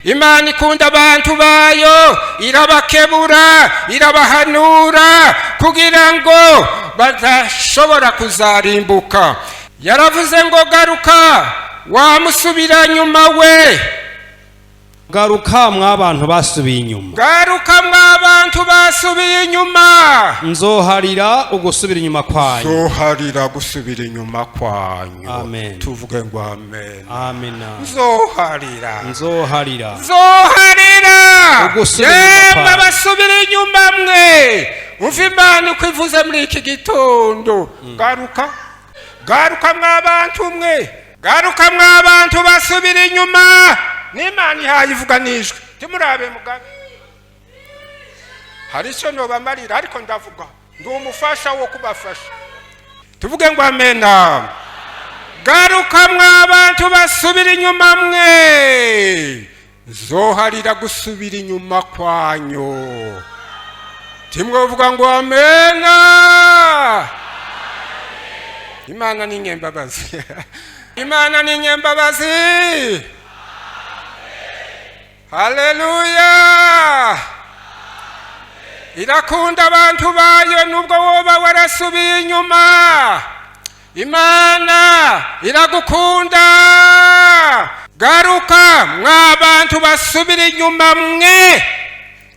Imana ikunda abantu bayo, irabakebura, irabahanura kugira ngo badashobora kuzarimbuka. Yaravuze ngo garuka wamusubira nyuma we. Garuka mw'abantu basubiye inyuma. Garuka mw'abantu basubiye inyuma. Nzoharira ugusubira inyuma kwanyu. Nzoharira gusubira inyuma kwanyu. Amen. Tuvuge ngo amen. Amen. Nzoharira. Nzoharira. Nzoharira. Ugusubira inyuma kwanyu. Basubira inyuma mwe. Umva Imana uko ivuze muri iki gitondo. Garuka. Garuka mw'abantu mwe. Garuka mw'abantu basubira inyuma. N'Imana ihayivuga nijwe. Timurabe mugabe. Hari icyo nobamarira ariko ndavuga. Ndi umufasha wo kubafasha. Tuvuge ngo amen. Garuka mw'abantu basubira inyuma mwe. Nzoharira gusubira inyuma kwanyu. Timwovuga ngo amen. Imana ni nyembabazi. Imana ni nyembabazi. Haleluya. Irakunda abantu bayo nubwo woba warasubiye inyuma. Imana iragukunda. Garuka mw'abantu basubira inyuma mwe.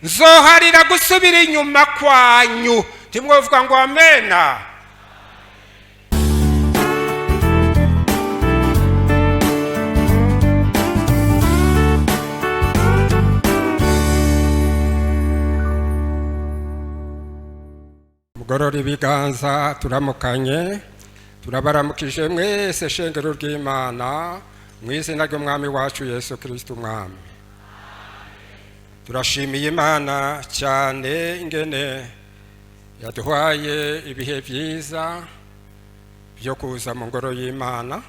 Nzoharira gusubira inyuma kwanyu. Timwovuga ngo amen. Mugorora ibiganza turamukanye, turabaramukije mwese shengero ry'Imana mu izina ry'umwami wacu Yesu Kristo umwami. Turashimiye Imana cyane ingene yaduhaye ibihe byiza byo kuza mu ngoro y'Imana.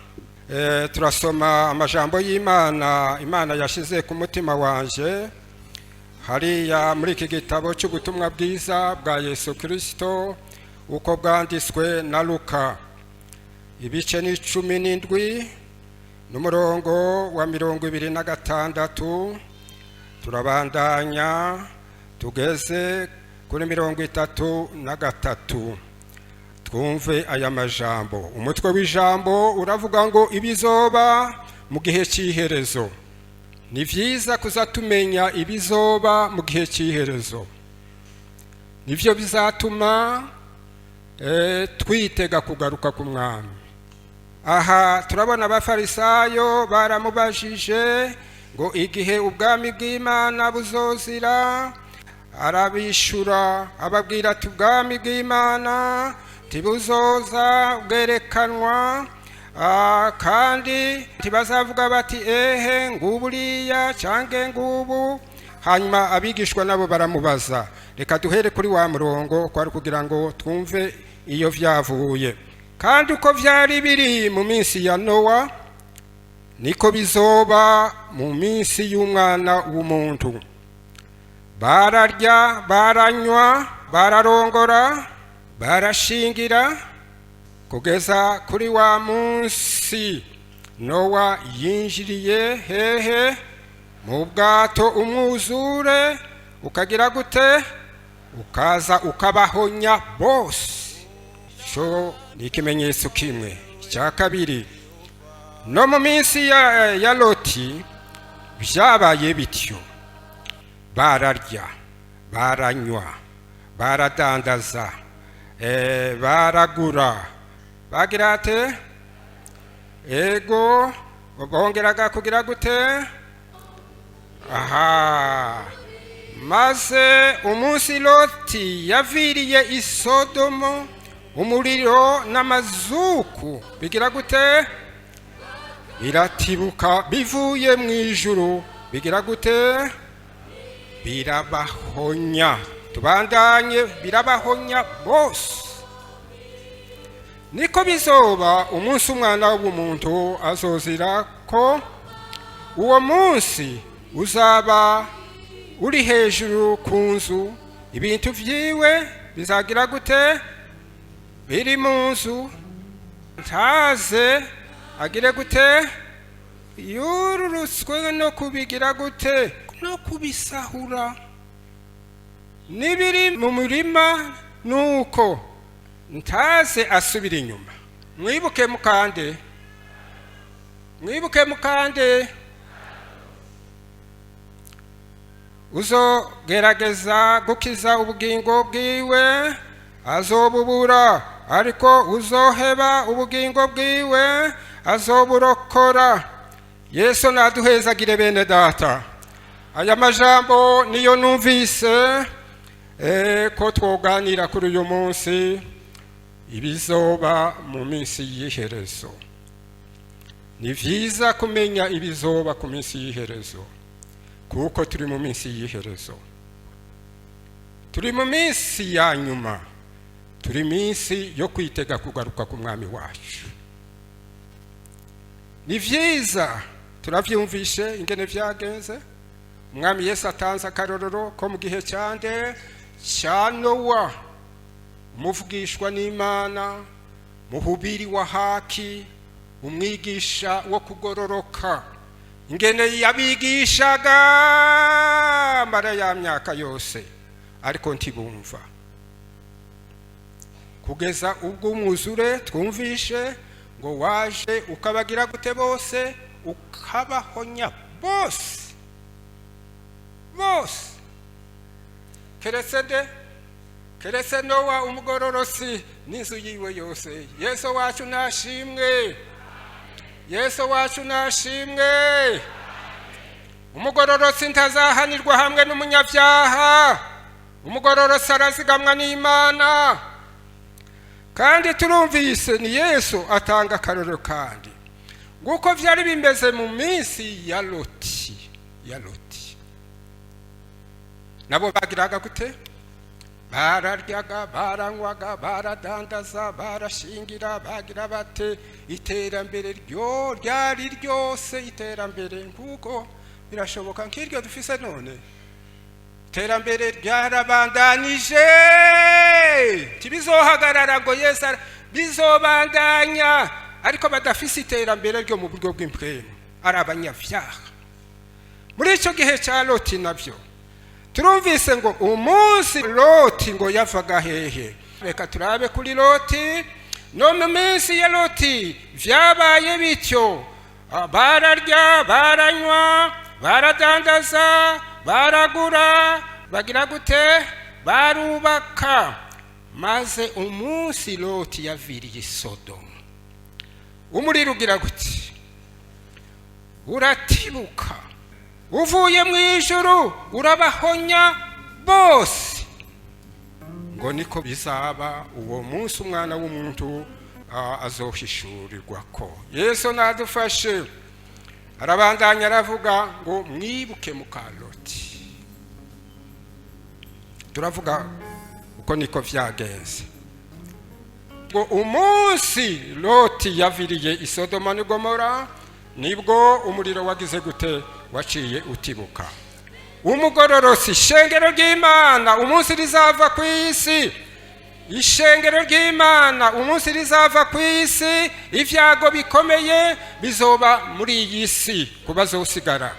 Turasoma amajambo y'Imana Imana yashize ku mutima wanje hariya muri iki gitabo cy'ubutumwa bwiza bwa Yesu Kristo uko bwanditswe na Luka, ibice ni 17 n'umurongo wa 26. Turabandanya tugeze kuri 33. Twumve aya majambo. Umutwe w'ijambo uravuga ngo ibizoba mu gihe cy'iherezo. Ni vyiza kuzatumenya ibizoba mu gihe cy'iherezo. Nivyo bizatuma twitega kugaruka ku mwami. Aha turabona abafarisayo baramubajije ngo igihe ubwami bw'Imana buzozira, arabishura ababwira ati ubwami bw'Imana tibuzoza bwerekanwa. Kandi ntibazavuga bati ehe nguburiya cyange ngubu. Hanyuma abigishwa nabo baramubaza. Reka duhere kuri wa murongo kwari kugira ngo twumve iyo vyavuye. Kandi uko vyari biri mu minsi ya Nowa niko bizoba mu minsi y'umwana w'umuntu. Bararya, baranywa, bararongora, barashingira kugeza kuri wa munsi Nowa yinjiriye hehe mu bwato, umwuzure ukagira gute, ukaza ukabahonya bose. So ni ikimenyetso kimwe. Cya kabiri, no mu minsi ya Loti byabaye bityo. Bararya, baranywa, baradandaza, baragura, bagira ate ego bongeraga kugira gute. Aha, maze umunsi Loti yaviriye i Sodomo, umuriro n'amazuku bigira gute, biratibuka bivuye mu ijuru, bigira gute, birabahonya. Tubandanye, birabahonya bose. Niko bizoba umunsi umwana w'umuntu azozira ko. Uwo munsi uzaba uri hejuru ku nzu, ibintu vyiwe bizagira gute, biri mu nzu, ntaze agire gute, yururutswe no kubigira gute, no kubisahura. Nibiri mu murima nuko ntaze asubira inyuma. Mwibuke mukande uzogerageza gukiza ubugingo bwiwe azobubura, ariko uzoheba ubugingo bwiwe azoburokora. Yesu naduhezagire bene data. Aya majambo niyo numvise ko twoganira kuri uyu munsi, ibizoba mu minsi y'iherezo. Ni vyiza kumenya ibizoba ku minsi y'iherezo, kuko turi mu minsi y'iherezo, turi mu minsi ya nyuma, turi minsi yo kwitega kugaruka ku mwami wacu. Ni vyiza turavyumvishe ingene vyagenze. Umwami Yesu atanze akarorero ko mu gihe cyande cya Nowa, umuvugishwa n'Imana, muhubiri wa haki, umwigisha wo kugororoka, ingene yabigishaga mara ya myaka yose, ariko ntibumva, kugeza ubwo umwuzure twumvishe ngo waje ukabagira gute bose, ukabahonya bose keretse Nowa umugororosi n'inzu yiwe yose. Yesu wacu nashimwe, Yesu wacu nashimwe. Umugororosi ntazahanirwa hamwe n'umunyabyaha, umugororosi arazigamwa n'Imana. Kandi turumvise ni Yesu atanga akarorero kandi nguko vyari bimeze mu minsi ya Loti. Nabo bagiraga gute? Bararyaga, baranywaga, baradandaza, barashingira, bagira bate. Iterambere ryo ryari ryose, iterambere nguko birashoboka nk'iryo dufise none. Iterambere ryarabandanije, tibizohagarara ngo Yesu bizobandanya, ariko badafise iterambere ryo mu buryo bw'impwemu, ari abanyavyaha. Muri ico gihe cya Loti navyo turumvise ngo umunsi Loti ngo yavaga hehe. Reka turabe kuri Loti. No mu minsi ya Loti vyabaye bityo, bararya, baranywa, baradandaza, baragura, bagira gute, barubaka. Maze umunsi Loti yaviriye Sodomu, umuriro ugira gute, uratibuka, uvuye mu ijuru urabahonya bose. Ngo niko bizaba uwo munsi umwana w'umuntu azohishurirwa ko. Yesu nadufashe. Arabandanya aravuga ngo mwibuke muka Loti. Turavuga uko niko vyagenze. Ngo umunsi Loti yaviriye i Sodoma ni Gomora, nibwo umuriro wagize gute, waciye utibuka. Umugororosi, ishengero ry'Imana umunsi rizava ku isi, ishengero ry'Imana umunsi rizava ku isi, ivyago bikomeye bizoba muri iyi si kubazosigara.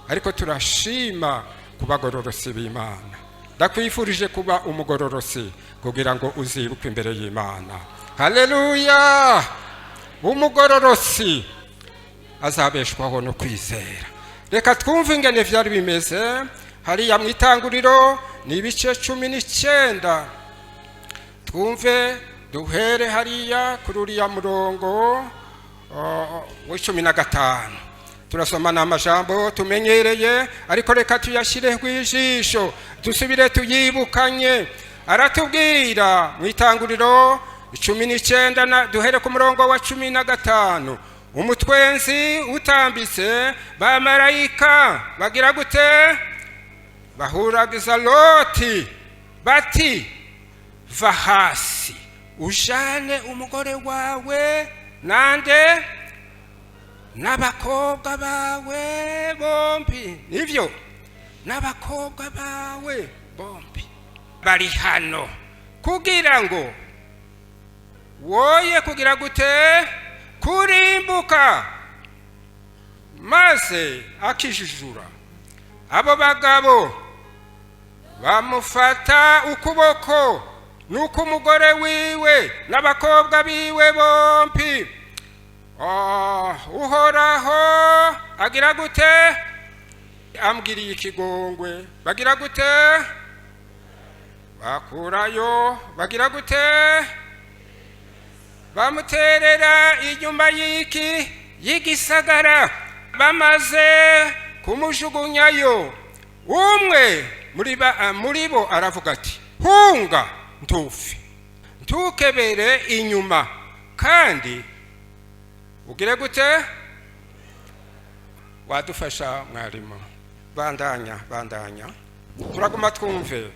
Ariko turashima kubagororosi b'Imana. Ndakwifurije kuba umugororosi kugira ngo uzibuke imbere y'Imana. Haleluya! Umugororosi azabeshwaho no kwizera. Reka twumve ingene vyari bimeze hariya mu Itanguriro ni ibice 19. Twumve duhere hariya kuri uriya murongo wa 15. Turasoma n'amajambo tumenyereye, ariko reka tuyashire kwijisho dusubire tuyibukanye. Aratubwira mu Itanguriro 19 duhere ku murongo wa 15. Umutwenzi utambitse, bamarayika bagira gute, bahuragiza Loti bati, va hasi ujane umugore wawe nande n'abakobwa bawe bombi. Nivyo, n'abakobwa bawe bombi bari hano kugira ngo woye kugira gute, kurimbuka. maze akijijura. Abo bagabo bamufata ukuboko nuko umugore wiwe n'abakobwa biwe bompi. Uhoraho agira gute? Ambwiriye ikigongwe. Bagira gute? Bakurayo. Bagira gute? Bamuterera inyuma y'igisagara. Bamaze kumujugunyayo, umwe muri bo aravuga ati, hunga ntufe, ntukebere inyuma, kandi ugire gute? Wadufasha mwarimu? Bandanya turaguma twumve.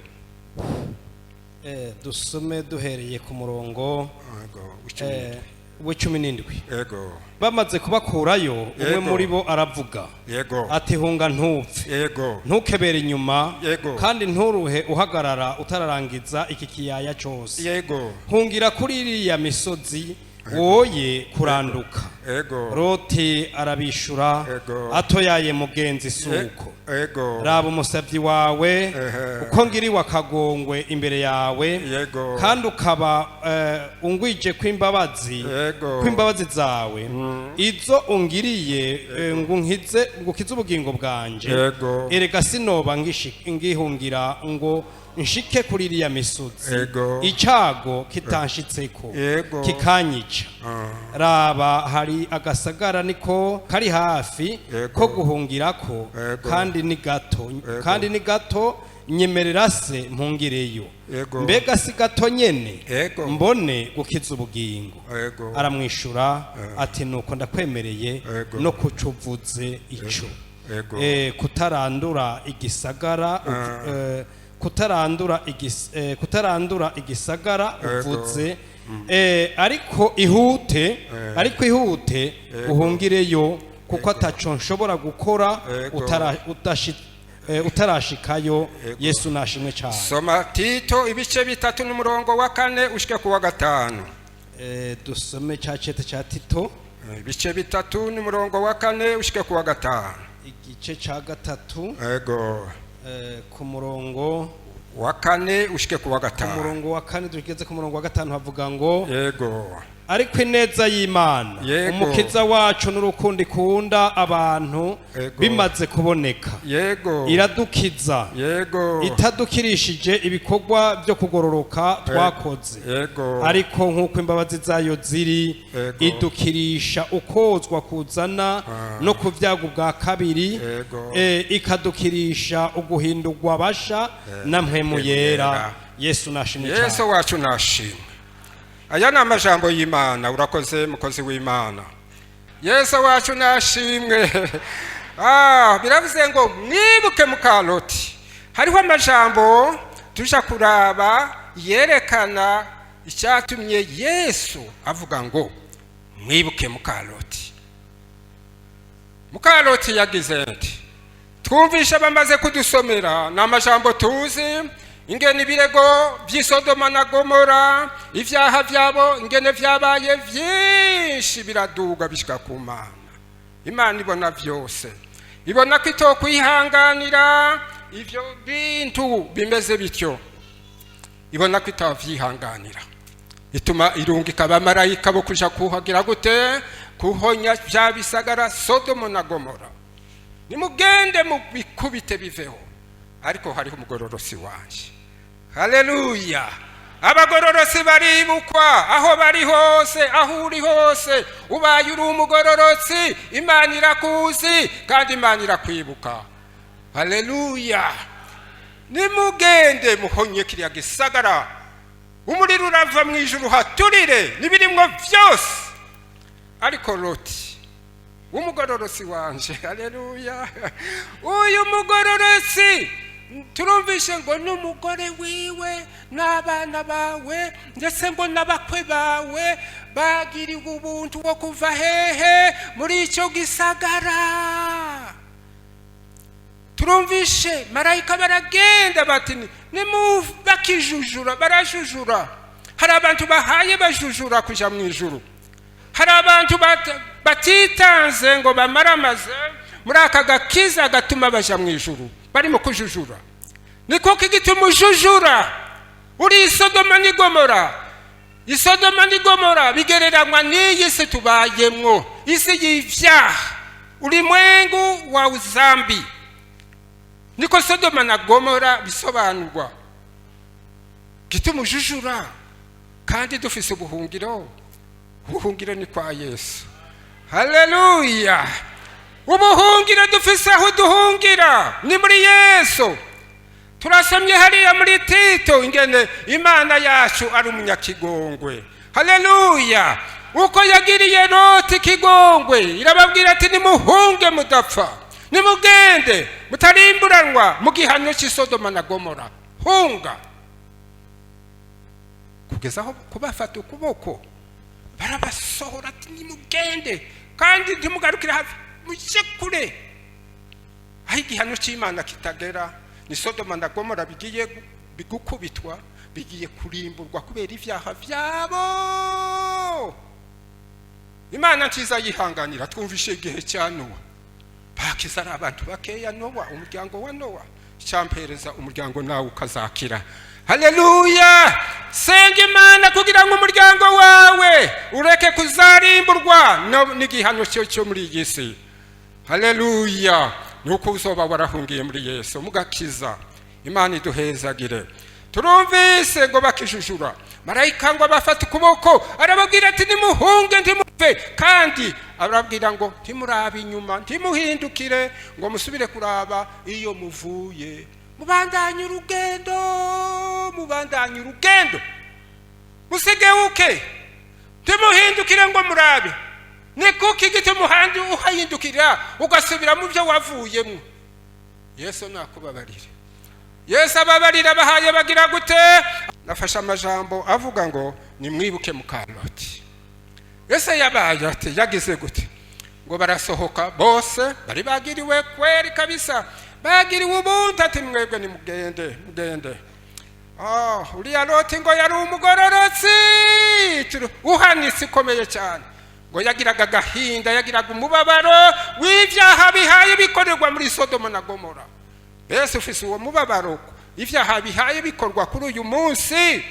Dusome duhereye ku murongo w'17. Yego. Bamaze kubakurayo, umwe muri bo aravuga ati, hunga ntupfe, ntukebere inyuma, kandi nturuhe uhagarara utararangiza iki kiyaya cyose. Hungira kuri iriya misozi woye kuranduka. Loti arabishura atoyaye mugenzi suko. Raba umusavyi wawe uko ngiriwe akagongwe imbere yawe, kandi ukaba ungwije kw'imbabazi zawe izo ungiriye ngukize ubugingo bwanje. Erega sinoba ngihungira ngo nshike kuri iriya misozi, icago kitanshitseko kikanyica. Raba hari agasagara niko kari hafi ko guhungirako, kandi ni gato, nyemerera se mpungireyo. Mbega si gato nyene mbone gukiza ubugingo? Aramwishura ati, nuko ndakwemereye no kucuvuze ico, kutarandura igisagara kutarandura igisagara uvuze. Ariko ihute uhungireyo, kuko ataco nshobora gukora utarashikayo. Yesu nashimwe cyane. Soma Tito ibice 3 n'umurongo wa 4 ushike ku wa 5. Dusome cacete ca Tito ibice 3 n'umurongo wa 4 ushike ku wa 5. Igice ca 3. Yego. Ku murongo wa 4 ushike ku wa 5. Ku murongo wa 4 tugeze ku murongo wa 5 havuga ngo, yego, ariko ineza y'Imana umukiza wacu n'urukundo ikunda abantu bimaze kuboneka, iradukiza, itadukirishije ibikorwa byo kugororoka twakoze, ariko nk'uko imbabazi zayo ziri, idukirisha ukozwa kuzana no ku byago bwa kabiri, ikadukirisha uguhindurwa basha na mpwemu yera. Yesu nashimwe cyane. Yesu wacu nashimwe. Aya ni amajambo y'Imana. Urakoze mukozi w'Imana. Yesu wacu nashimwe. Biravuze ngo mwibuke muka Loti. Hariho amajambo tuja kuraba yerekana icyatumye Yesu avuga ngo mwibuke muka Loti. Muka Loti yagize ati, twumvisha bamaze kudusomera n'amajambo tuzi, ingene ibirego by'Isodoma na Gomora, ivyaha vyabo ingene vyabaye vyinshi, biraduga bishika ku Mana. Imana ibona vyose, ibona ko itokwihanganira ivyo bintu bimeze bityo, ibona ko itavyihanganira, ituma irungika abamarayika bo kuja kuhagira gute? Kuhonya vya bisagara Sodoma na Gomora. Nimugende mubikubite biveho. Ariko hariho umugororosi wanje. Haleluya. Abagororosi baribukwa aho bari hose, aho uri hose. Ubaye uri umugororosi, Imana irakuzi kandi Imana irakwibuka. Haleluya. Nimugende muhonye kiriya gisagara, umuriro urava mu ijuru haturire nibirimwo vyose. Ariko Loti umugororosi wanje, haleluya, uyu mugororosi turumvishe ngo n'umugore wiwe n'abana bawe ndetse ngo n'abakwe bawe bagiriwe ubuntu bwo kuva hehe? Muri icyo gisagara. Turumvishe marayika baragenda bati bakijujura, barajujura. Hari abantu bahaye bajujura kuja mu ijuru, hari abantu batitanze ngo bamaramaze muri aka gakiza gatuma baja mu ijuru, barimo kujujura. Ni kuko igituma ujujura uri Sodoma ni Gomora. Isodoma ni Gomora bigereranywa n'iyi si tubayemwo, isi y'ivyaha, ulimwengu wa uzambi. Niko Sodoma na Gomora bisobanurwa. Gituma ujujura kandi dufise ubuhungiro. Ubuhungiro ni kwa Yesu. Haleluya. Ubuhungiro dufise aho duhungira ni muri Yesu. Turasomye hariya muri Tito ingene Imana yacu ari umunyakigongwe. Haleluya. Uko yagiriye Loti kigongwe, irababwira ati nimuhunge mudapfa, nimugende mutarimburanwa mu gihano cy'Isodoma na Gomora. Hunga. Kugeza aho kubafata ukuboko barabasohora ati nimugende kandi ntimugarukire hafi, mujye kure. Aho igihano cy'Imana kitagera, ni Sodoma na Gomora bigiye bigukubitwa, bigiye kurimburwa kubera ivyaha vyabo. Imana nziza yihanganira. Twumvishe igihe cya Nowa, bakiza ari abantu bakeya. Nowa, umuryango wa Nowa, cyampereza umuryango nawe ukazakira. Haleluya. Senga Imana kugira ngo umuryango wawe ureke kuzarimburwa n'igihano cyo muri iyi si. Haleluya. Nuko uzoba warahungiye muri Yesu mugakiza. Imana iduhezagire. Turumvise ngo bakijujura, marayika ngo bafata ukuboko arababwira ati nimuhunge ntimupfe, kandi arababwira ngo ntimurabe inyuma, ntimuhindukire ngo musubire kuraba iyo muvuye. Mubandanye urugendo, mubandanye urugendo, musigeuke, ntimuhindukire ngo murabe. Ni kuki gituma umuhandi uhahindukira ugasubira mu byo wavuyemo. Yesu nakubabarire. Yesu ababarira bahaye bagira gute? Nafashe amajambo avuga ngo nimwibuke muka Loti. Yesu yabaye ati yagize gute? Ngo barasohoka bose bari bagiriwe kweri kabisa, bagiriwe ubuntu ati mwebwe nimugende, mugende. Uriya Loti ngo yari umugororotsi uhanitse ikomeye cyane, ngo yagiraga gahinda, yagiraga umubabaro w'ivyaha bihaye bikorerwa muri Sodoma na Gomora. Yesu ufise uwo mubabaro, ivyaha bihaye bikorwa kuri uyu munsi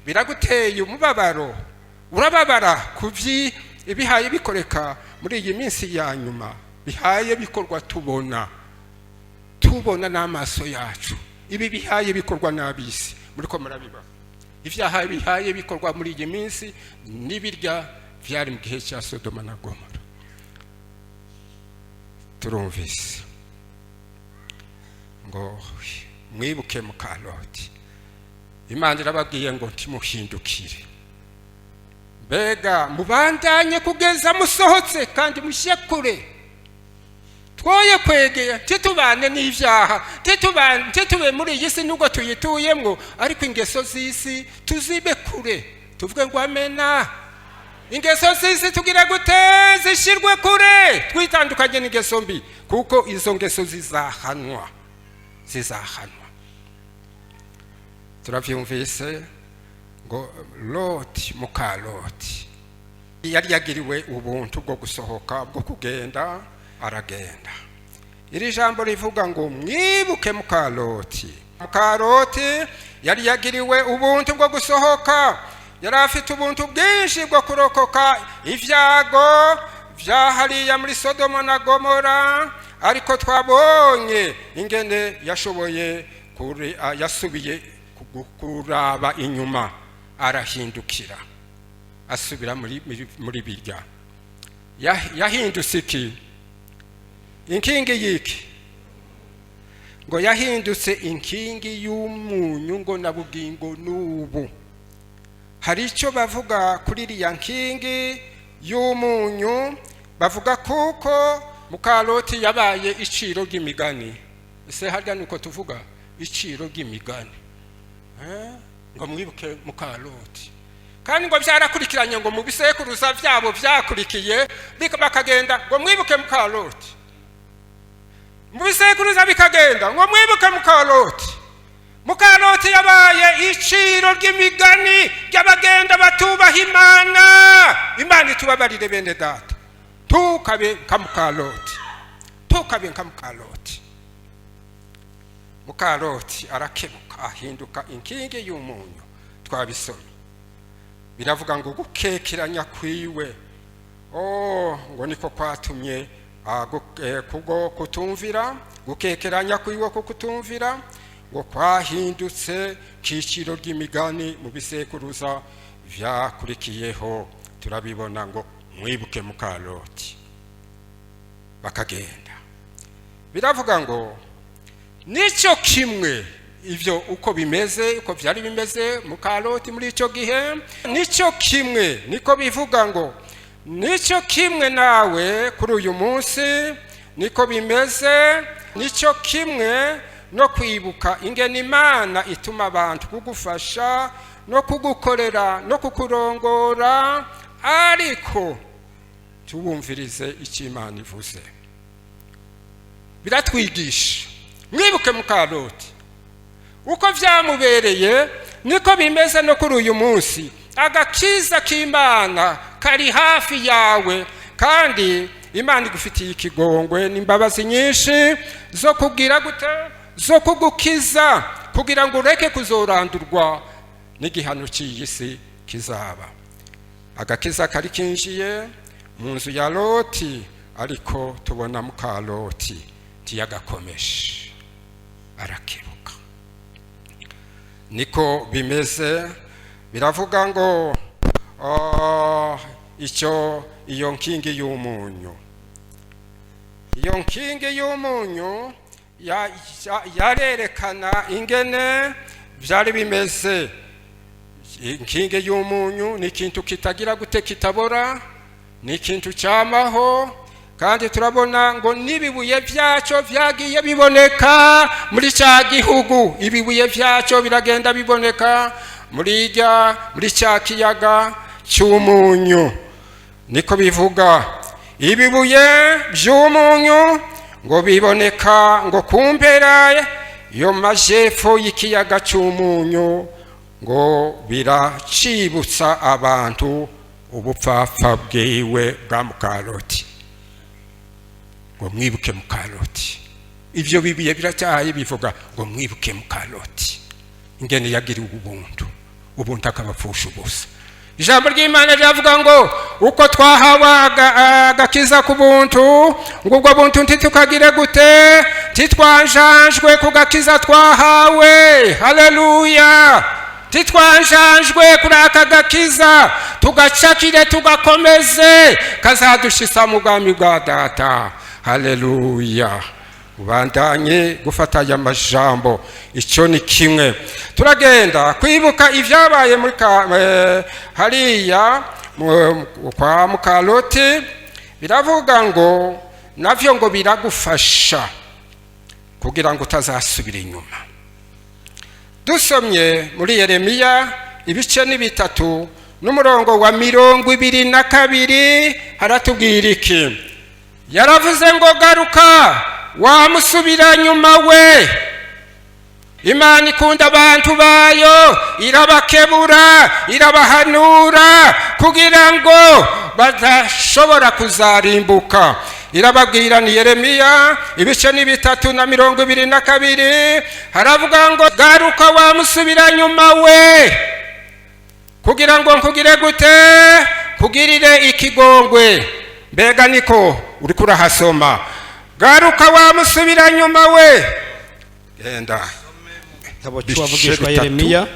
biraguteye umubabaro, urababara kuvyi ibihaye bikoreka muri iyi minsi ya nyuma, bihaye bikorwa tubona n'amaso yacu. Ibi bihaye bikorwa n'abisi muriko murabiba. Ivyaha bihaye bikorwa muri iyi minsi nibirya vyari mu gihe cya Sodoma na Gomora. Turumvise ngo mwibuke muka Loti. Imana irababwiye ngo ntimuhindukire, mbega mubandanye kugeza musohotse kandi mushyye kure. Twoye kwegeye titubane n'ivyaha, titube muri iyi si nubwo tuyituyemwo, ariko ingeso z'isi tuzibe kure. Tuvuge ngo amena. Ingeso z'isi tugira gute? Zishirwe kure, twitandukanye n'ingeso mbi, kuko izo ngeso zizahanwa. Turavyumvise ngo Loti, muka Loti yari yagiriwe ubuntu bwo gusohoka, bwo kugenda, aragenda. Iri jambo rivuga ngo mwibuke muka Loti. Muka Loti yari yagiriwe ubuntu bwo gusohoka, yari afite ubuntu bwinshi bwo kurokoka ivyago vyahariya muri Sodoma na Gomora, ariko twabonye ingene yasubiye kuraba inyuma, arahindukira asubira muri birya. Yahindutse iki? Inkingi yiki? Ngo yahindutse inkingi y'umunyu, ngo na bugingo n'ubu. Hari icyo bavuga kuri iriya nkingi y'umunyu, bavuga kuko muka Loti yabaye iciro ry'imigani. Ese harya nuko tuvuga iciro ry'imigani. Ngo mwibuke muka Loti, kandi ngo byarakurikiranye, ngo mu bisekuruza byabo byakurikiye bakagenda ngo mwibuke muka Loti. Mu bisekuruza bikagenda ngo mwibuke muka Loti. Muka Loti yabaye iciro ry'imigani ry'abagenda batubaha Imana. Imana itubabarire bene data, tukabe nka Mukaroti, tukabe nka Mukaroti. Mukaroti arakebuka ahinduka inkingi y'umunyu. Twabisomye biravuga ngo gukekeranya kwiwe ngo niko kwatumye kugo kutumvira, gukekeranya kwiwe ko kutumvira ngo kwahindutse kiciro ry'imigani mu bisekuruza vyakurikiyeho. Turabibona ngo mwibuke Mukaroti. Bakagenda biravuga ngo nico kimwe ivyo uko bimeze, uko vyari bimeze Mukaroti muri ico gihe, nico kimwe niko bivuga ngo nico kimwe nawe kuri uyu munsi niko bimeze. Nico kimwe no kwibuka ingene Imana ituma abantu kugufasha no kugukorera no kukurongora, ariko tubumvirize icyo Imana ivuze. Biratwigisha mwibuke Mukaroti uko vyamubereye niko bimeze no kuri uyu munsi. Agakiza k'Imana kari hafi yawe, kandi Imana igufitiye ikigongwe n'imbabazi nyinshi zo kugira gute, zo kugukiza, kugira ngo ureke kuzorandurwa n'igihano cy'iyi si kizaba. Agakiza kari kinjiye mu nzu ya Loti, ariko tubona Mukaroti ntiyagakomeje, arakebuka. Niko bimeze. Biravuga ngo iyo nkingi y'umunyu, iyo nkingi y'umunyu yarerekana ingene vyari bimeze. Inkingi y'umunyu ni ikintu kitagira gute, kitabora, ni ikintu cyamaho, kandi turabona ngo n'ibibuye vyaco vyagiye biboneka muri cya gihugu. Ibibuye vyaco biragenda biboneka muri cya kiyaga cy'umunyu. Niko bivuga, ibibuye by'umunyu ngo biboneka ngo kumpera yo majepfo y'ikiyaga cy'umunyu, ngo biracibutsa abantu ubupfapfa bwiwe bwa Mukaroti. Ngo mwibuke Mukaroti. Ivyo bibiye biracyaye bivuga ngo mwibuke Mukaroti, ingene yagiriwe ubuntu akabapfusha ubusa. Ijambo ry'Imana riravuga ngo uko twahawe agakiza ku buntu, ngo ubwo buntu ntitukagire gute, titwanjanjwe ku gakiza twahawe. Haleluya! Titwanjanjwe kuri aka gakiza, tugacakire tugakomeze, kazadushitsa mu bwami bwa Data. Haleluya! Ubandanye gufata aya majambo, icyo ni kimwe. Turagenda kwibuka ivyabaye muri hariya kwa Mukaroti. Biravuga ngo navyo ngo biragufasha kugira ngo utazasubira inyuma. Dusomye muri Yeremiya ibice ni 3 n'umurongo wa 22 haratubwira iki? Yaravuze ngo garuka wamusubira nyuma we. Imana ikunda abantu bayo, irabakebura, irabahanura kugira ngo badashobora kuzarimbuka. Irababwira ni Yeremiya ibice ni 3:22 haravuga ngo garuka wamusubira nyuma we, kugira ngo nkugire gute, kugirire ikigongwe. Mbega niko uri kurahasoma? Garuka wamusubira nyuma we. Genda Tabo cyavugishwa Yeremiya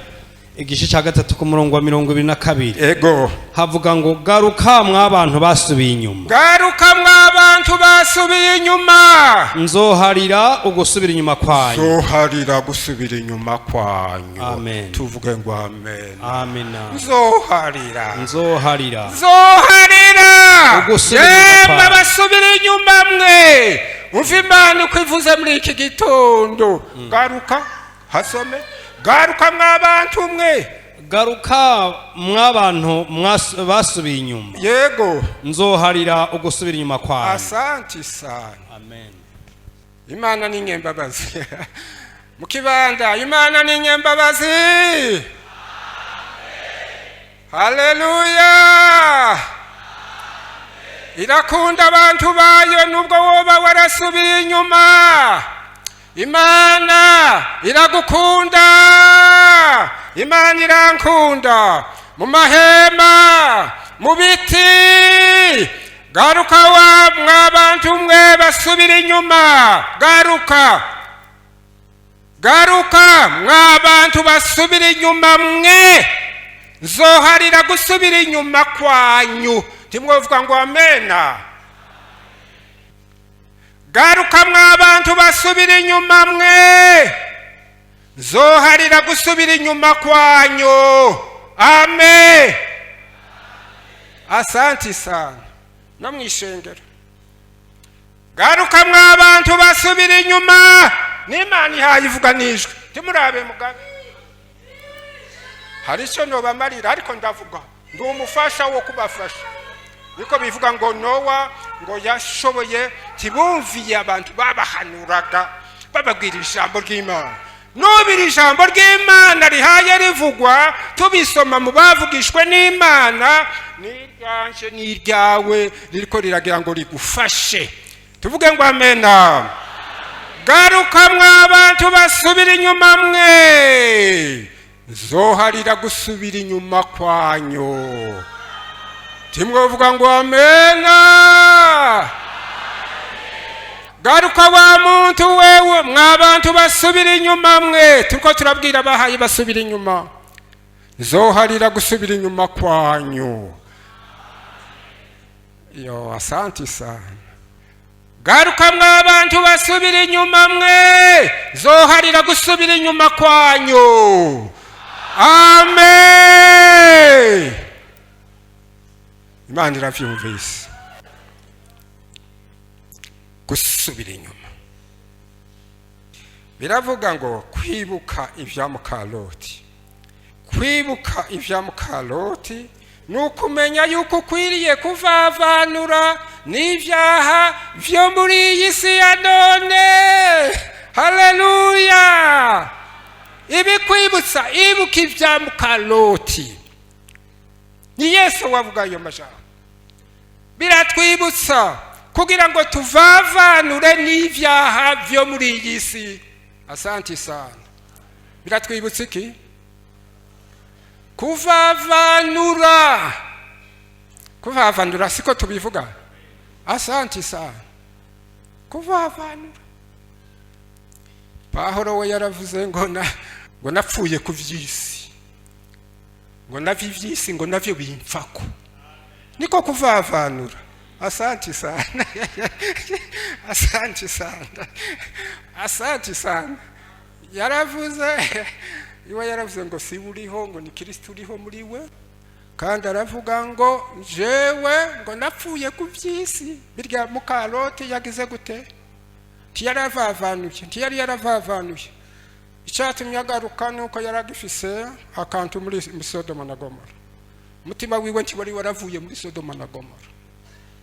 igice cya 3 ku murongo wa 22. Ego havuga ngo garuka mwabantu basubiye inyuma, garuka mwabantu basubiye inyuma, nzoharira ugusubira inyuma kwanyu, nzoharira gusubira inyuma kwanyu. Amen. Tuvuge ngo amen. Amen. Nzoharira, nzoharira, nzoharira ugusubira inyuma kwanyu, basubira inyuma mwe. Umva Imana uko ivuze muri iki gitondo. Garuka hasome, garuka mwabantu mwe, garuka mwabantu basubiye inyuma. Yego nzoharira ugusubira inyuma kwanyu. Asante sana. Amen. Imana ni nyembabazi. Mukibanda Imana ni nyembabazi. Amen. Haleluya. irakunda abantu bayo nubwo woba warasubiye inyuma. Imana iragukunda, Imana irankunda. Mu mahema, mu biti, garuka wa mwabantu mwe basubira inyuma. Garuka mwabantu basubira inyuma mwe, nzoharira gusubira inyuma kwanyu. Timwovuga ngo amena. Garuka mwabantu basubira inyuma mwe, nzoharira gusubira inyuma kwanyu. Amen. Asanti sana. Namwishengera. Garuka mwabantu basubira inyuma. N'Imana ihayivuga nijwe. Timurabe mugabe. Hari icyo nobamarira ariko ndavuga. Ndi umufasha wo kubafasha. Niko bivuga ngo Nowa ngo yashoboye tibumviye abantu babahanuraga bababwira ijambo ry'Imana. Nubira ijambo ry'Imana rihaye rivugwa tubisoma mu bavugishwe n'Imana, n'iryanje n'iryawe ririko riragira ngo rigufashe. Tuvuge ngo amena. Garuka mwabantu basubira inyuma mwe, nzoharira gusubira inyuma kwanyu. Timwovuga ngo amena. Garuka wa muntu wewe mwabantu basubira inyuma mwe, turiko turabwira abahaye basubira inyuma, nzoharira gusubira inyuma kwanyu. Yo, asanti sana. Garuka mwabantu basubira inyuma mwe, nzoharira gusubira inyuma kwanyu. Amen. Imana iravyumvise. Gusubira inyuma biravuga ngo kwibuka ivya Mukaloti. Kwibuka ivya Mukaloti nukumenya yuko kwiriye kuvavanura n'ivyaha vyo muri iyi si ya none. Haleluya. Ibi kwibutsa, ibuka ivya Mukaloti. Ni Yesu wavuga ayo majambo. Biratwibutsa kugira ngo tuvavanure n'ivyaha vyo muri iyi si. Asanti sana. Biratwibutsa iki? Kuvavanura. Kuvavanura siko tubivuga. Asanti sana. Kuvavanura. Pahoro we yaravuze ngo napfuye ku vyisi. Ngo navyo ivyisi ngo navyo bimfako. Niko kuvavanura. Asanti sana. Asanti sana. Asanti sana. Yaravuze ngo si uriho ngo ni Kristo uriho muri we. Kandi aravuga ngo jewe ngo napfuye ku vyisi. Birya Mukaloti yagize gute? Ntiyari yaravavanuye. Icyatumye agaruka nuko yaragifise akantu muri Sodoma na Gomora. Umutima wiwe ntiwari waravuye muri Sodoma na Gomora.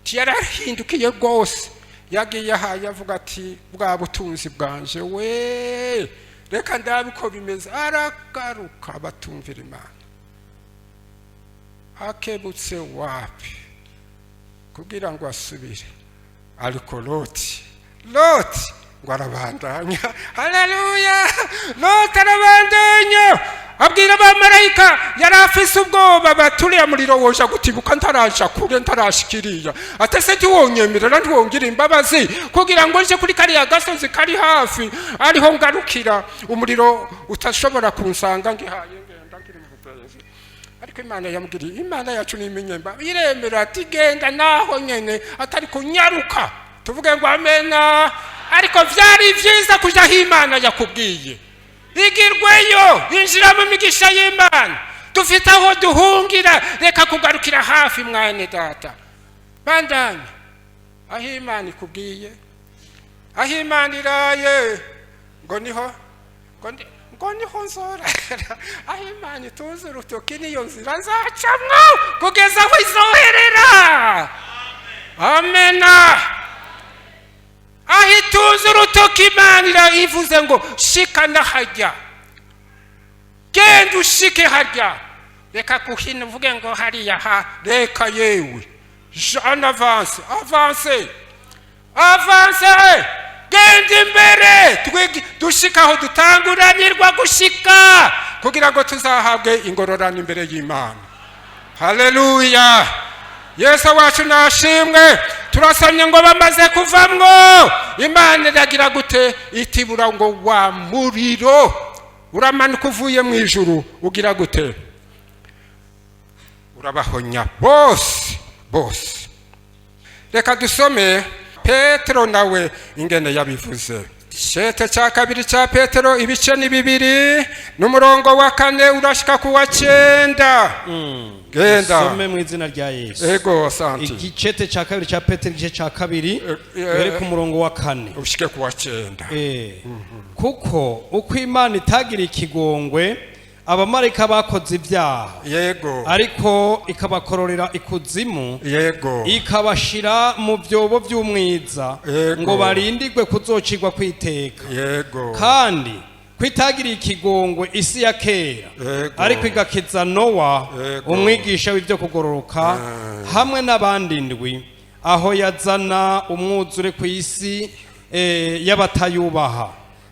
Ntiyarahindukiye rwose. Yagiye ahaye avuga ati bwa butunzi bwanje we reka ndabiko bimeze. Aragaruka batumvira Imana. Akebutse wapi kugira ngo asubire. Ariko Loti ngo arabandanya. Haleluya. Loti arabandanya. Abwira abamarayika yarafise ubwoba baturiye muriro woja gutibuka ntaraja kure ntarashikiriya. Atese tiwonyemerera ntiwongira imbabazi kugira ngo nje kuri kariya gasozi kari hafi ariho ngarukira umuriro utashobora kunsanga ngihaye ngenda nkiri mu butezi. Ariko Imana yamugiriye. Imana yacu n'imenyemba iremera ati genda naho nyene atari kunyaruka. Tuvuge ngo amena. Ariko vyari vyiza kuja Imana yakubwiye. Igirweyo injira mu migisha y'Imana. Dufite aho duhungira, reka kugarukira hafi mwane data. Bandanye aho Imana ikubwiye, aho Imana iraye ngo niho nzora. Aho Imana ituze urutoki niyo nzira nzacamwo kugeza aho izoherera. Amena. Aho ituze urutoki Imana irayivuze ngo shika ndahajya. Genda ushike harya. Reka kuhina uvuge ngo hariya ha. Reka yewe en avance, avance, avance, genda imbere dushika aho dutanguranirwa gushika kugira ngo tuzahabwe ingororano imbere y'Imana. Haleluya, Yesu wacu nashimwe. Turasomye ngo bamaze kuvamwo, Imana iragira gute? Itibura ngo wa muriro uramanuka uvuye mu ijuru, ugira gute? Urabahonya bose bose. Reka dusome Petero nawe ingene yabivuze. Shete cya kabiri cya Petero ibice ni 2 n'umurongo wa 4 urashika ku wa 9. Genda some mu izina rya Yesu. Ego asante. Igicete cya kabiri cya Petero igice cya kabiri bere ku murongo wa 4 ushike ku wa 9. Kuko uko Imana itagira ikigongwe abamarika bakoze ibyaha, yego, ariko ikabakororera ikuzimu, yego, ikabashira mu byobo by'umwiza ngo barindigwe kuzocirwa kwiteka, yego, kandi kwitagiriye ikigongwe isi ya kera, ariko igakiza Nowa umwigisha w'ibyo kugororoka hamwe n'abandi ndwi, aho yazana umwuzure ku isi y'abatayubaha,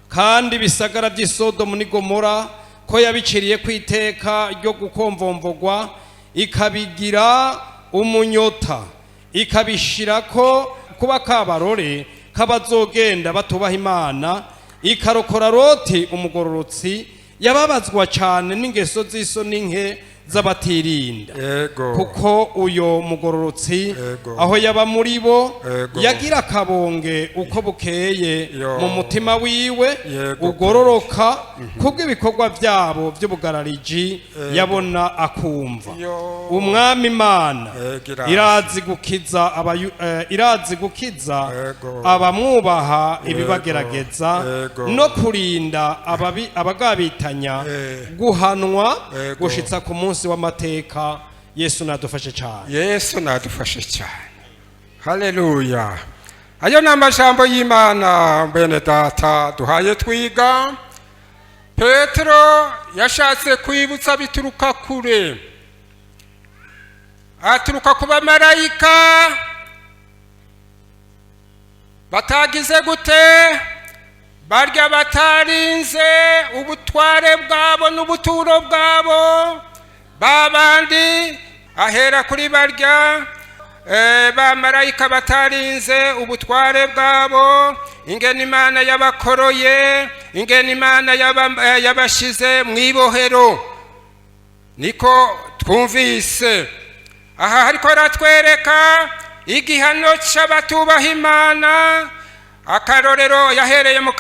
kandi bisagara by'i Sodomu n'i Gomora ko yabiciriye kwiteka ryo gukomvomvogwa, ikabigira umunyota, ikabishirako kuba kabarore kabazogenda batubaha Imana, ikarokora Loti umugororotsi yababazwa cyane n'ingeso z'isoni nke z'abatirinda, kuko uyo mugororotsi aho yaba muri bo yagira kabonge uko bukeye mu mutima wiwe ugororoka kubw'ibikorwa byabo by'ubugarariji yabona akumva. Umwami Imana irazi gukiza abamwubaha ibibagerageza no kurinda abagabitanya guhanwa gushitsa ku munsi w'amateka. Yesu nadufashe cyane. Yesu nadufashe cyane. Haleluya. Ayo ni amajambo y'Imana bene data duhaye twiga. Petero yashatse kwibutsa bituruka kure, aturuka ku bamarayika batagize gute, barya batarinze ubutware bwabo n'ubuturo bwabo, babandi ahera kuri barya bamarayika batarinze ubutware bwabo, ingene Imana yabakoroye, ingene Imana yabashize mwibohero, niko twumvise. Aha hariko ratwereka igihano c'abatubaha Imana. Akarorero yahereye mu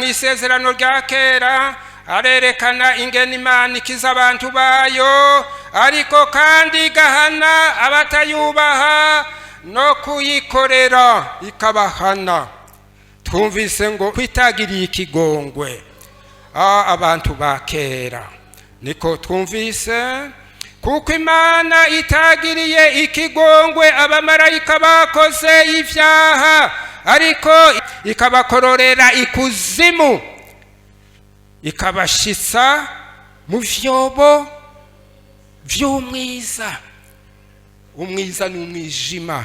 isezerano rya kera, arerekana ingene Imana ikiza abantu bayo, ariko kandi igahana abatayubaha no kuyikorera ikabahana. Twumvise ngo kwitagiriye ikigongwe abantu ba kera, niko twumvise, kuko Imana itagiriye ikigongwe abamarayika bakoze ivyaha, ariko ikabakororera ikuzimu, ikabashitsa mu vyobo vy'umwiza. Umwiza n'umwijima,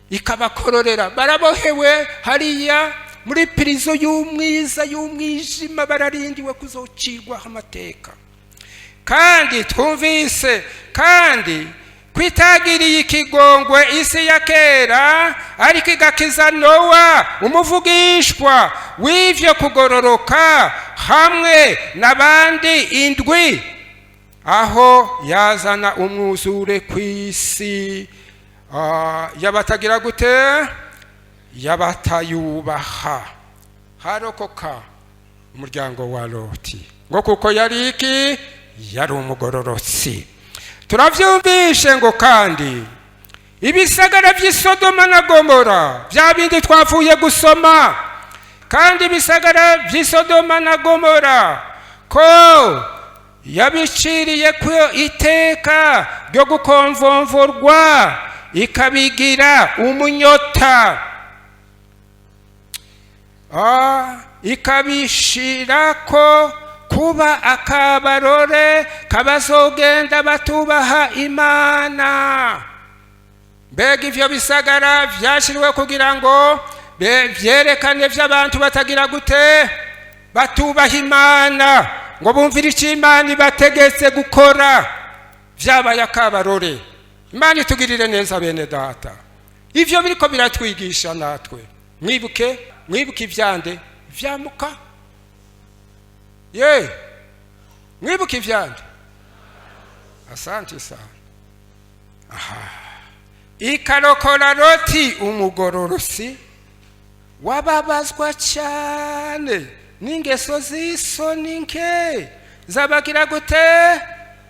ikabakororera. Barabohewe hariya muri prison y'umwiza y'umwijima, bararindiwe kuzocirwaho amateka. Kandi twumvise kandi kwitagiriye ikigongwe isi ya kera, ariko igakiza Nowa umuvugishwa w'ivyo kugororoka hamwe n'abandi indwi, aho yazana umwuzure kw'isi y'abatagira gute, y'abatayubaha. Harokoka umuryango wa Loti, ngo kuko yari iki? Yari umugororotsi. Turavyumvishe ngo kandi ibisagara by'i Sodoma na Gomora, bya bindi twavuye gusoma, kandi ibisagara by'i Sodoma na Gomora ko yabiciriye ku iteka ryo gukomvomvorwa, ikabigira umunyota, ikabishirako kuba akabarore kabazogenda batubaha Imana. mbega ivyo bisagara vyashiriwe kugira ngo vyerekane vy'abantu batagira gute, batubaha Imana, ngo bumvire ico Imana ibategetse gukora, vyabaye akabarore. Imana itugirire neza bene data. Ivyo biriko biratwigisha natwe. Mwibuke ivyande vyamuka. Mwibuke ivyande. Asante sana. Ikarokora Loti umugororosi wababazwa cyane n'ingeso z'isoni nke zabagira gute,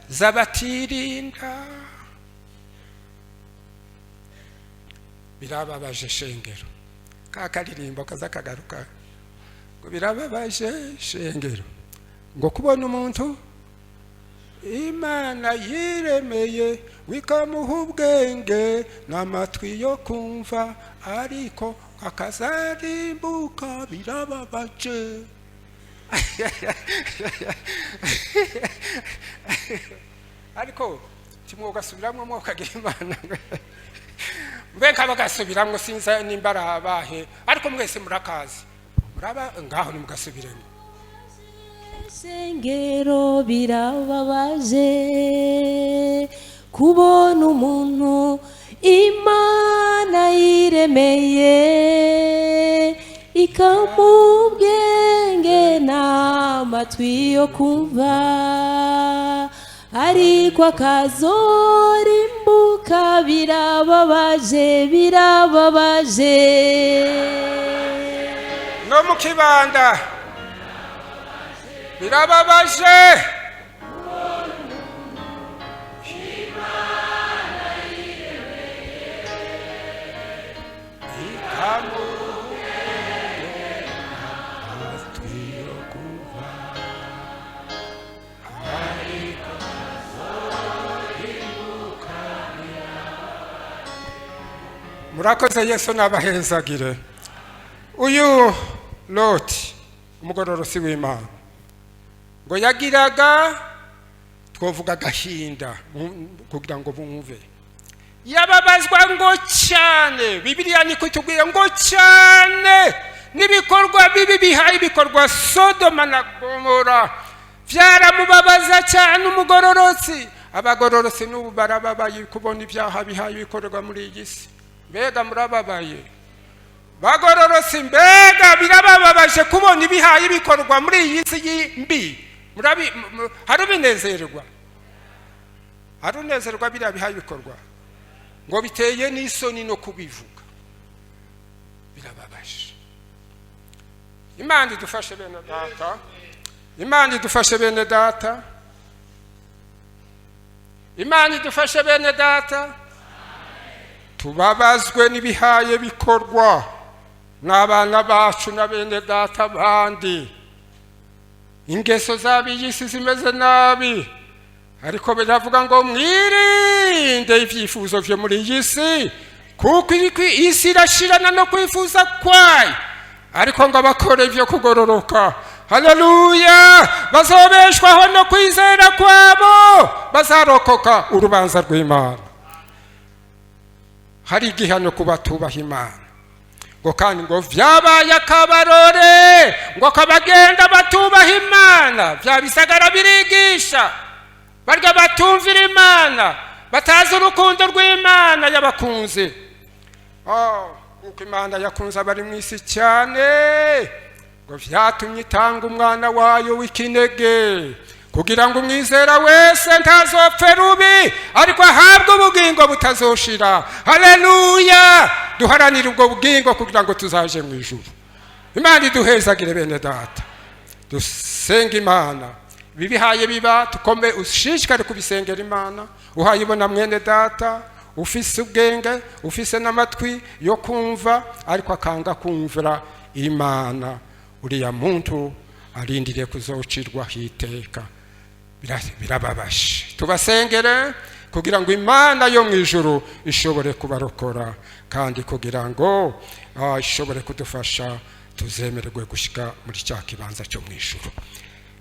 zabatirinda. Birababaje shengero, kakaririmbo kaza kagaruka ngo birababaje shengero, ngo kubona umuntu Imana yiremeye wikamuha ubwenge n'amatwi yo kumva, ariko akazarimbuka birababaje. Ariko timwogasubiramwo mwokagira Imana mbenka bagasubiramwo sinza nimbara abahe, ariko mwese murakazi muraba ngaho nimugasubiremo. Sengero birababaje kubona umuntu Imana yiremeye ikamuha ubwenge n'amatwi yo kumva, ariko akazorimbuka birababaje, birababaje. No mu kibanda birababaje. Murakoze Yesu nabahezagire. Uyu Loti umugororosi w'Imana ngo yagiraga, twovuga gahinda kugira ngo bumve, yababazwa ngo cyane. Bibiliya niko itubwira ngo cyane n'ibikorwa bibi bihaye ibikorwa Sodoma na Gomora vyaramubabaza cyane umugororosi. Abagororosi n'ubu barababaye kubona ibyaha bihaye bikorerwa muri iyi si. Mbega murababaye bagororosi, mbega birabababaje kubona ibihaye bikorwa muri iyi si mbi. Harubinezerwa biriya bihaye bikorwa, ngo biteye n'isoni no kubivuga, birababaje. Imana idufashe bene data, Imana idufashe bene data, Imana idufashe bene data. Tubabazwe n'ibihaye bikorwa n'abana bacu na bene data bandi. Ingeso z'ab'iyisi zimeze nabi, ariko biravuga ngo mwirinde ibyifuzo vyo muri iyi si, kuko isi irashirana no kwifuza kwayo, ariko ngo abakora ivyo kugororoka, haleluya, bazobeshwaho no kwizera kwabo, bazarokoka urubanza rw'Imana. Hari igihano kubatubaha Imana, ngo kandi ngo vyabaye akabarore, ngo kabagenda batubaha Imana, vyabisagara birigisha, barya batumvira Imana, batazi urukundo rw'Imana yabakunze. Kuko Imana yakunze abari mw'isi cyane, ngo vyatumye itanga umwana wayo w'ikinege, kugira ngo umwizera wese ntazopfe rubi, ariko ahabwe ubugingo butazoshira. Haleluya, duharanire ubwo bugingo kugira ngo tuzaje mu ijuru. Imana iduhezagire bene data, dusenga Imana. Bibihaye biba tukome ushishikare kubisengera Imana. Uhayibona mwene data ufise ubwenge, ufise n'amatwi yo kumva, ariko akanga kumvira Imana, uriya muntu arindiriye kuzocirwa hiteka. Birababaje. Tubasengere kugira ngo Imana yo mu ijuru ishobore kubarokora, kandi kugira ngo ishobore kudufasha tuzemererwe gushika muri cya kibanza cyo mu ijuru.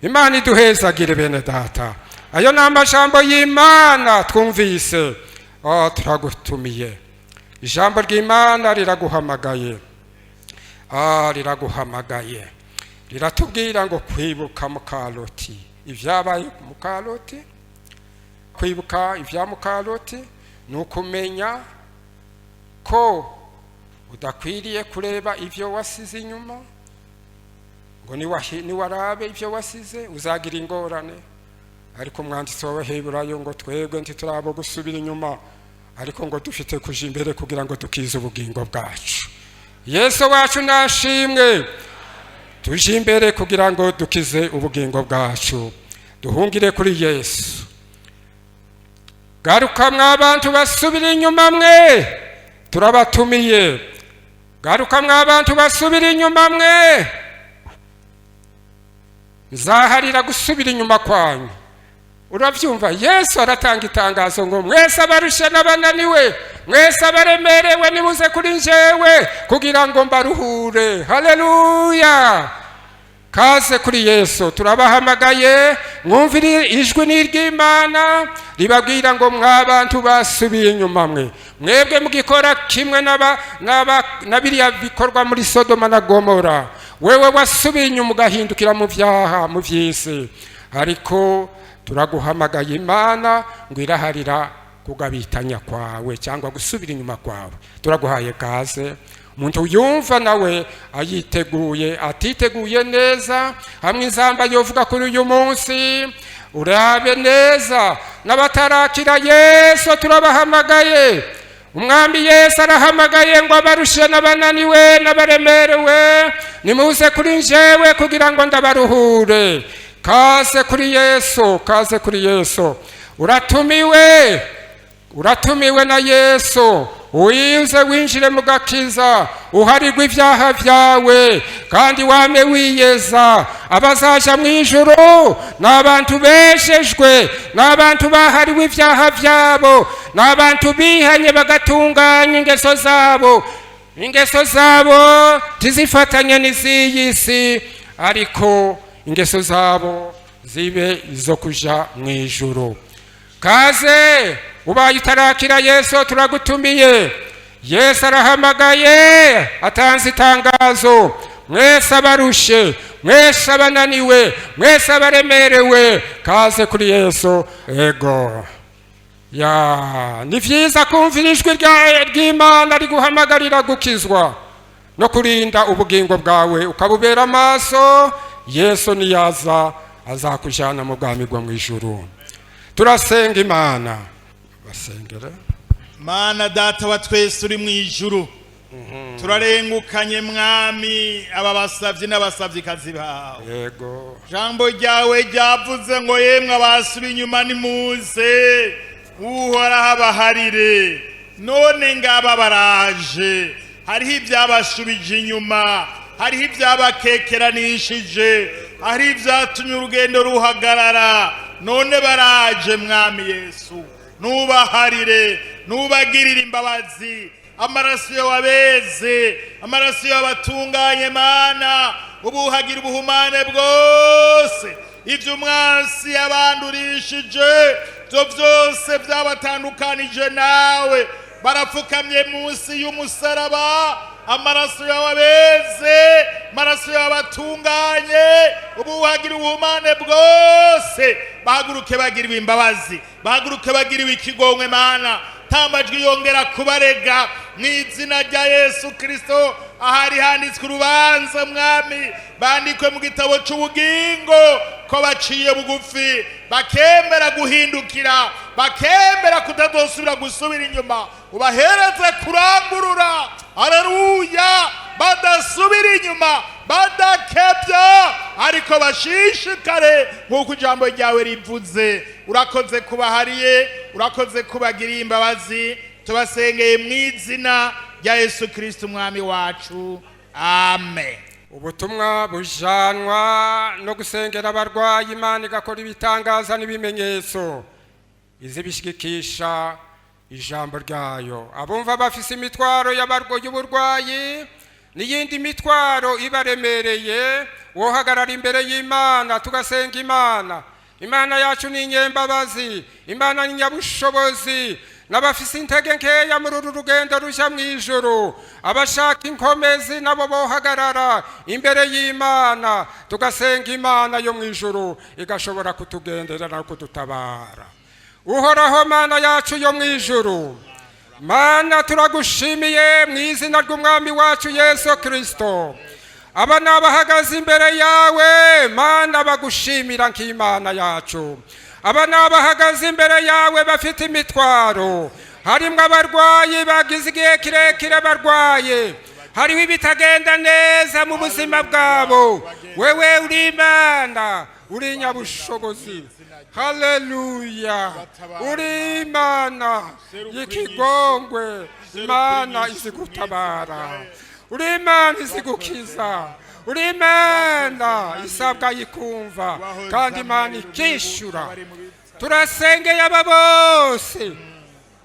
Imana iduhezagire bene data. Ayo ni amajambo y'Imana twumvise. Turagutumiye ijambo ry'Imana riraguhamagaye, riraguhamagaye, riratubwira ngo kwibuka Mukaroti, ibyabaye Mukaroti. Kwibuka ibya Mukaroti ni ukumenya ko udakwiriye kureba ibyo wasize inyuma, ngo niwarabe ibyo wasize uzagira ingorane. Ariko umwanditsi w'Abaheburayo ngo twebwe ntiturabo gusubira inyuma, ariko ngo dufite kuja imbere kugira ngo dukize ubugingo bwacu. Yesu wacu nashimwe, tuje imbere kugira ngo dukize ubugingo bwacu, duhungire kuri Yesu. Garuka mw'abantu basubira inyuma mwe, turabatumiye. Garuka mw'abantu basubira inyuma mwe, nzaharira gusubira inyuma kwanyu. Uravyumva, Yesu aratanga itangazo ngo mwese abarushe n'abananiwe, mwese abaremerewe nimuze kuri njewe kugira ngo mbaruhure. Haleluya! Kaze kuri Yesu, turabahamagaye. Mwumvire ijwi n'iry'Imana ribabwira ngo mw'abantu basubiye inyuma mwe, mwebwe mugikora kimwe na biriya bikorwa muri Sodoma na Gomora. Wewe wasubiye inyuma ugahindukira mu vyaha, mu vy'isi, ariko turaguhamagaye. Imana ngo iraharira kugabitanya kwawe cyangwa gusubira inyuma kwawe. Turaguhaye kaze. Umuntu yumva nawe ayiteguye, atiteguye neza, hamwe izamba yovuga kuri uyu munsi, urabe neza. N'abatarakira Yesu turabahamagaye. Umwami Yesu arahamagaye ngo abarushe n'abananiwe n'abaremerewe nimuze kuri njewe kugira ngo ndabaruhure. Kaze kuri Yesu, kaze kuri Yesu. Uratumiwe na Yesu. Uyize winjire mu gakiza, uharirwe ibyaha byawe, kandi wame wiyeza. Abazaja mu ijuru n'abantu beshejwe, n'abantu bahariwe ibyaha byabo, n'abantu bihanye bagatunganya ingeso zabo. Ingeso zabo tizifatanye n'iz'iyi si, ariko ingeso zabo zibe izo kuja mu ijuru. Kaze ubaye utarakira Yesu turagutumiye. Yesu arahamagaye, atanze itangazo. Mwese abarushe, mwese abananiwe, mwese abaremerewe, kaze kuri Yesu. Ego ni vyiza kumvira ijwi ry'Imana riguhamagarira gukizwa no kurinda ubugingo bwawe ukabubera amaso. Yesu niyaza azakujana mu bwami bwo mu ijuru. Turasenga Imana. Basengera. Mana data wa twese uri mu ijuru, turarengukanye mwami aba basavyi n'abasavyikazi bawe. Yego. Jambo ryawe ryavuze ngo yemwe abasubi inyuma nimuze, uhoraho abaharire. None ngaba baraje, hariho ibyabashubije inyuma, hariho ibyabakekeranishije, hariho ibyatumye urugendo ruhagarara. None baraje mwami Yesu, nubaharire, nubagirire imbabazi. Amaraso yawe abeze, amaraso yawe abatunganye Mana, ubuhagira ubuhumane bwose. Ibyo umwansi yabandurishije byo byose byabatandukanije nawe, barapfukamye munsi y'umusaraba. Amaraso yawe abeze, amaraso yawe abatunganye, ubuhagira ubuhumane bwose. Bahaguruke bagiriwe imbabazi, bahaguruke bagiriwe ikigongwe Mana. Tamajwi yongera kubarega mu izina rya Yesu Kristo. Ahari handitswe urubanza mwami, bandikwe mu gitabo cy'ubugingo ko baciye bugufi, bakemera guhindukira, bakemera kutazosubira gusubira inyuma. Ubahereze kurangurura, haleluya, badasubira inyuma, badakebya, ariko bashishikare nk'uko ijambo ryawe rivuze. Urakoze kubahariye, urakoze kubagiriye imbabazi. Tubasengeye mu izina rya Yesu Kristo umwami wacu, amen. Ubutumwa bujanwa no gusengera abarwayi, Imana igakora ibitangaza n'ibimenyetso izibishikisha ijambo ryayo. Abumva bafise imitwaro y'uburwayi n'iyindi mitwaro ibaremereye, wohagarara imbere y'Imana tugasenga Imana. Imana yacu ni inyembabazi, Imana ni nyabushobozi. n'abafise intege nkeya muri uru rugendo rushya mu ijuru, abashaka inkomezi nabo bohagarara imbere y'Imana, tugasenga Imana yo mu ijuru igashobora kutugenderera no kudutabara. Uhoraho Mana yacu yo mu ijuru, Mana turagushimiye mu izina ry'umwami wacu Yesu Kristo. Aba n'abahagaze imbere yawe Mana bagushimira nk'Imana yacu. Aba n'abahagaze imbere yawe bafite imitwaro, harimwo abarwayi bagize igihe kirekire barwaye, hariho ibitagenda neza mu buzima bwabo. Wewe uri Imana, uri nyabushobozi. Haleluya, uri Imana y'ikigongwe, Imana izi gutabara, uri Imana izi gukiza, uri Imana isabwa yikumva kandi Imana ikishura. Turasengeye aba bose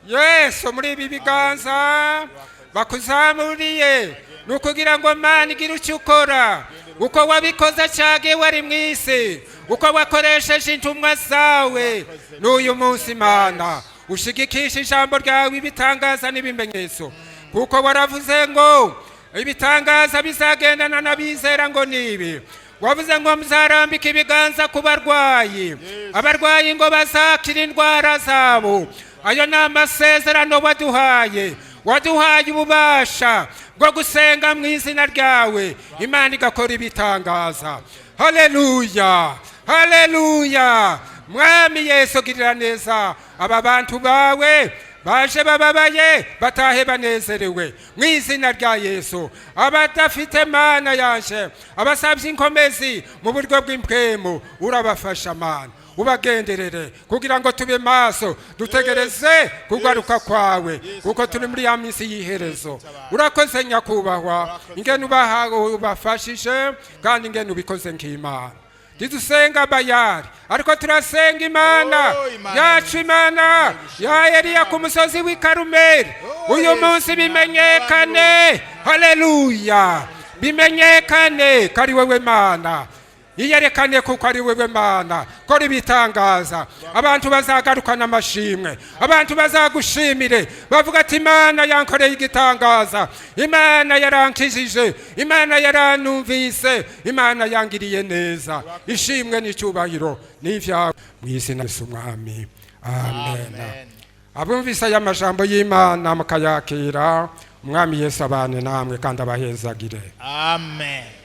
Yesu muri ibi biganza bakuzamuriye, nukugira ngo Mana igire icyo ukora, uko wabikoze cyage wari mu isi, uko wakoresheje intumwa zawe. N'uyu munsi Mana ushigikisha ijambo ryawe ibitangaza n'ibimenyetso, kuko waravuze ngo ibitangaza bizagendana n'abizera ngo nibi. Wavuze ngo muzarambika ibiganza ku barwayi, abarwayi ngo bazakira indwara zabo. Ayo ni amasezerano waduhaye, waduhaye ububasha bwo gusenga mu izina ryawe, Imana igakora ibitangaza. Haleluya, haleluya. Mwami Yesu girira neza aba bantu bawe baje bababaye batahe banezerewe mu izina rya Yesu. Abadafite Mana yaje, abasabye inkomezi mu buryo bw'impwemu, urabafasha Mana, ubagenderere kugira ngo tube maso dutegereze kugaruka kwawe, kuko turi muri ya minsi y'iherezo. Urakoze nyakubahwa, ingene ubafashije kandi ingene ubikoze nk'Imana. Tidusenga Bayali, ariko turasenga Imana yacu, Imana ya Eliya ku musozi w'i Karumeli. Uyu munsi bimenyekane, haleluya, bimenyekane ko ari wewe Mana. Iyerekane kuko ari wewe Mana, kora ibitangaza. Abantu bazagarukana amashimwe, abantu bazagushimire bavuga ati Imana yankoreye igitangaza, Imana yarankijije, Imana yaranumvise, Imana yangiriye neza. Ishimwe n'icyubahiro n'ivyawe mu izina ry'Umwami, amen. Abumvise aya majambo y'Imana mukayakira, Umwami Yesu abane namwe kandi abahezagire, amen.